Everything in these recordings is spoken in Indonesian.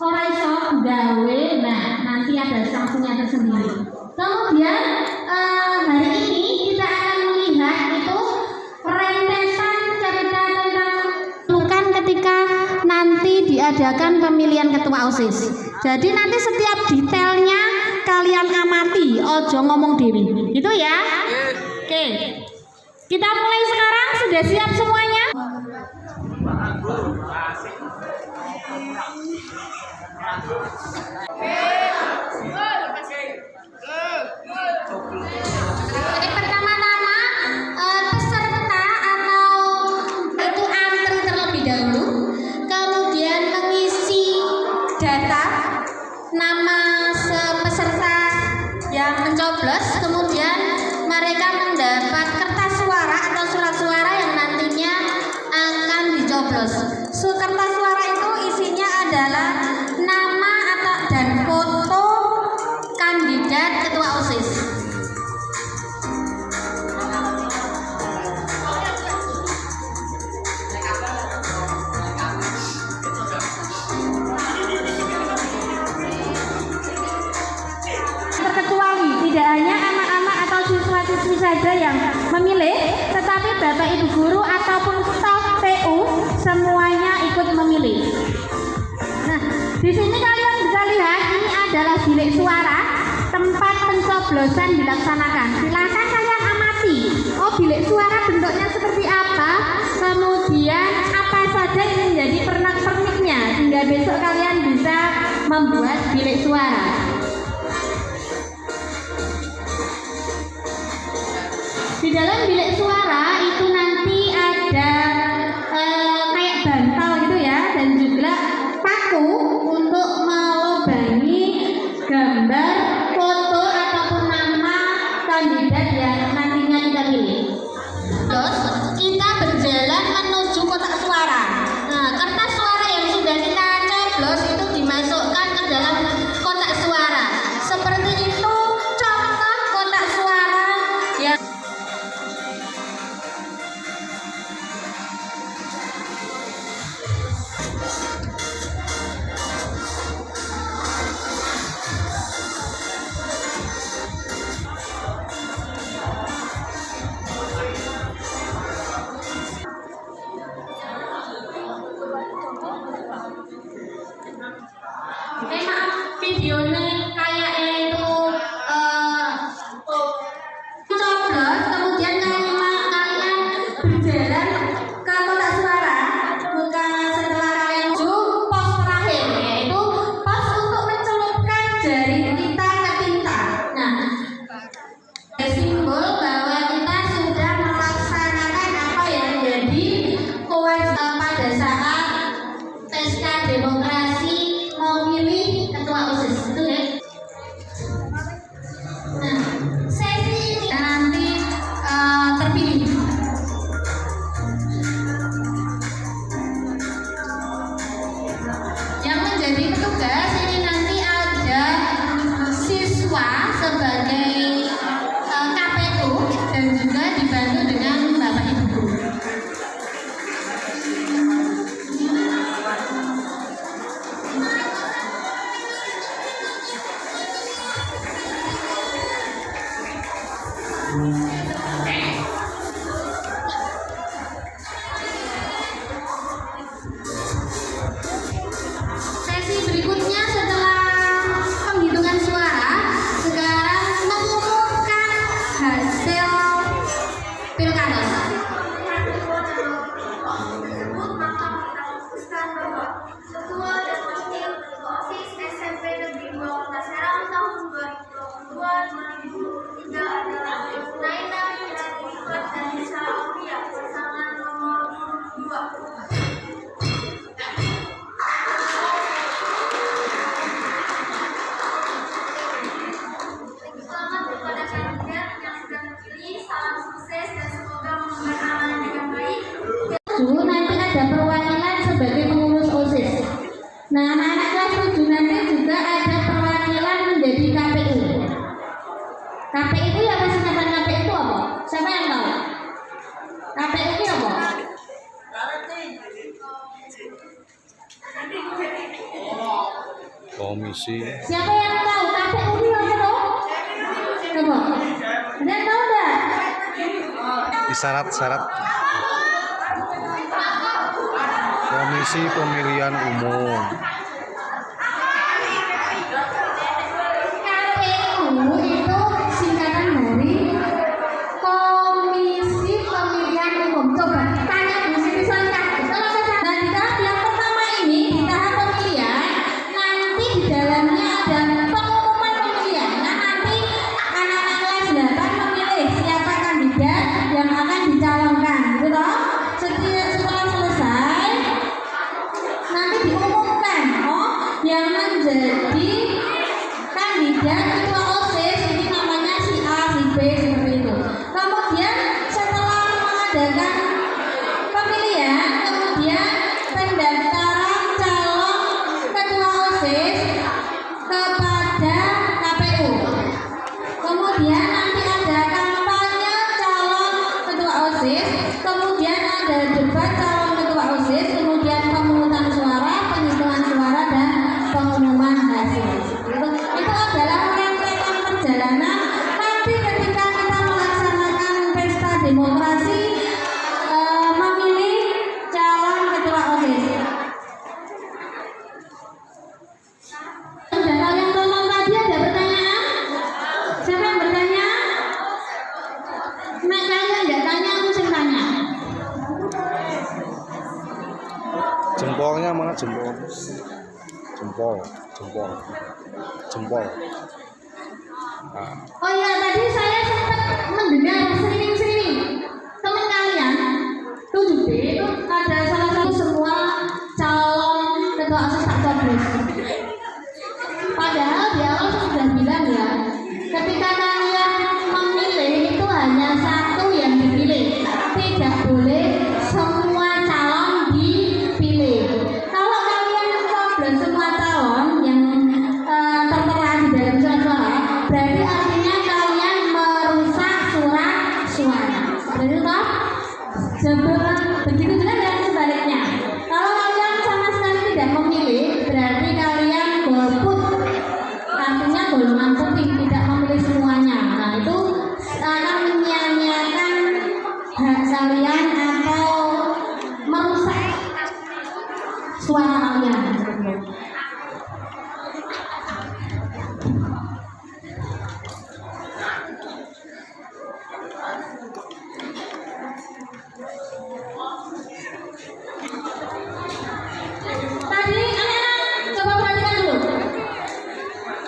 ora iso gawe, nah nanti ada sanksinya tersendiri. Kemudian hari ini kita akan melihat itu rentetan cerita tentang ketika nanti diadakan pemilihan ketua OSIS. Jadi nanti setiap detailnya kalian amati, ojo ngomong dewi. Gitu ya. Oke. Kita mulai sekarang, sudah siap semuanya? Pertama-tama peserta atau itu antri terlebih dahulu, kemudian mengisi data nama peserta yang mencoblos, kemudian mereka mendapat kertas suara atau surat suara yang nantinya akan dicoblos. Kertas suara itu isinya adalah nama atau dan foto kandidat ketua OSIS. Terkecuali tidak hanya anak-anak atau siswa-siswi saja yang memilih, tetapi Bapak Ibu guru ataupun staf PU semuanya ikut memilih. Nah, di sini kalian bisa lihat ini adalah bilik suara tempat pencoblosan dilaksanakan. Silakan kalian amati. Oh, bilik suara bentuknya seperti apa? Kemudian apa saja yang menjadi pernak-perniknya sehingga besok kalian bisa membuat bilik suara. Di dalam bilik suara itu nanti ada kayak bantal gitu ya, dan juga paku untuk melubangi gambar, foto ataupun nama kandidat yang nantinya kita pilih. Terus kita berjalan menuju kotak suara. Nah, kertas suara yang sudah kita coblos itu dimasukkan ke dalam kotak suara. Seperti itu contoh kotak suara yang maaf videonya kayak itu coblos, kemudian kalian berjalan ke kotak suara, bukan setelah kalian menuju pos terakhir, yaitu pos untuk mencelupkan jari kita ke tinta. Nah, simbol bahwa kita sudah melaksanakan apa yang menjadi kewajiban pada saat pesta demokrasi memilih ketua OSIS itu ya. Nah, sesi ini nanti terpilih. Yang menjadi petugas ini nanti ada siswa sebagai KPU dan juga dibantu dengan Bapak Ibu guru. Sesi berikutnya setelah penghitungan suara, sekarang mengumumkan hasil pilkada. Ketua dan Wakil OSIS SMP Negeri 2 Kota Serang tahun 2022-2023 adalah Naina Firani dan Nisa Aulia, pasangan nomor 2. Selamat kepada kandidat yang sudah terpilih, salam sukses dan semoga mengemban amanah dengan baik. Dulu nanti ada perwakilan sebagai pengurus OSIS. Nah, anak-anak kelas 7 nanti juga ada perwakilan menjadi KPU. KPU itu apa singkatan KPU itu apa? Siapa yang tahu? KPU itu apa? Komisi. Siapa yang tahu KPU itu apa toh? Coba. Ada yang tahu enggak? Syarat-syarat Komisi Pemilihan Umum. KPU itu singkatan dari Komisi Pemilihan Umum. Coba tanya Bu Siti Sonika. Kalau dan di tahap yang pertama ini di tahap pemilihan nanti di dalamnya ada pengumuman pemilihan. Nah nanti anak-anak kelas 8 memilih siapa kandidat yang akan dicalonkan, gitu toh? Setelah selesai nanti diumumkan yang menjadi kandidat ketua OSIS ini namanya si A, si B seperti itu. Kemudian setelah mengadakan pemilihan, kemudian pendaftaran calon ketua OSIS kepada KPU. Kemudian nanti ada kampanye calon ketua OSIS, kemudian ada debat calon ketua OSIS, kemudian pemungutan suara, penghitungan suara dan pengumuman hasil. Itu adalah rentetan perjalanan nanti ketika kita melaksanakan pesta demokrasi memilih calon ketua OSIS. Sudah kalian tonton tadi ada pertanyaan? Siapa yang bertanya? Nah kalian nggak tanya, aku sih tanya. Jempolnya mana jempol? Jempol. Nah, Oh iya, tadi saya sempat mendengar sering-sering teman kalian 7B itu ada salah satu semua calon ketua OSIS tak coblos. Padahal di awal saya sudah bilang ya, ketika kalian memilih itu hanya satu yang dipilih, tidak boleh semua calon dipilih. Kalau kalian coblos semua calon yang tertera di dalam surat suara, berarti artinya kalian merusak surat suara. Begitu toh? Begitu juga dengan sebaliknya. Kalau kalian sama sekali tidak memilih, berarti kalian golput. Artinya golongan putih, tidak memilih semuanya. Nah itu akan menyia-nyiakan hak kalian atau merusak suara kalian. Tadi anak-anak coba perhatikan dulu.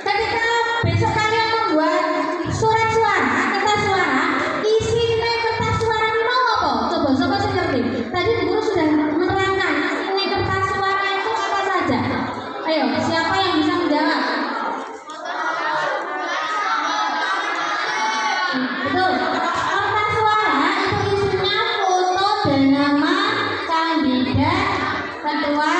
Ketika besok kalian membuat surat suara, kertas suara, isinya kertas suara ini mau apa? Coba saya ngerti. Tadi guru sudah menerangkan isinya kertas suara itu apa saja. Ayo, siapa yang bisa menjawab? Betul. Kertas suara itu isinya foto dan nama kandidat ketua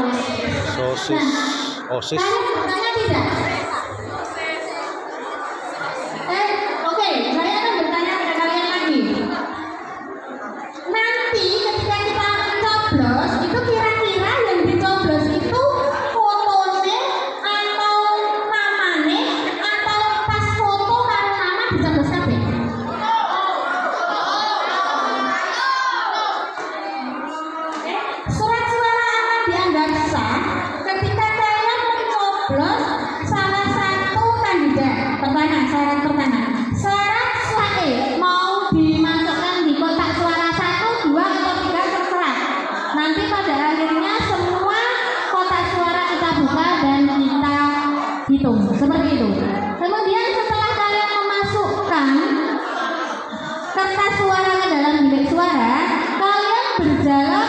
OSIS. sosis. OSIS. Kalian bertanya tidak? Oke, saya akan bertanya kepada kalian lagi. Nanti ketika kita coblos, itu kira-kira yang dicoblos itu fotonya atau namanya atau pas foto karo nama dicoblos kabeh? Surat suara akan dianggap sah ketika kalian mencoblos salah satu kandidat. Syarat pertama. Syarat sah mau dimasukkan di kotak suara 1, 2, atau 3 terserah. Nanti pada akhirnya semua kotak suara kita buka dan kita hitung. Seperti itu. Kemudian setelah kalian memasukkan kertas suara ke dalam bilik suara, kalian berjalan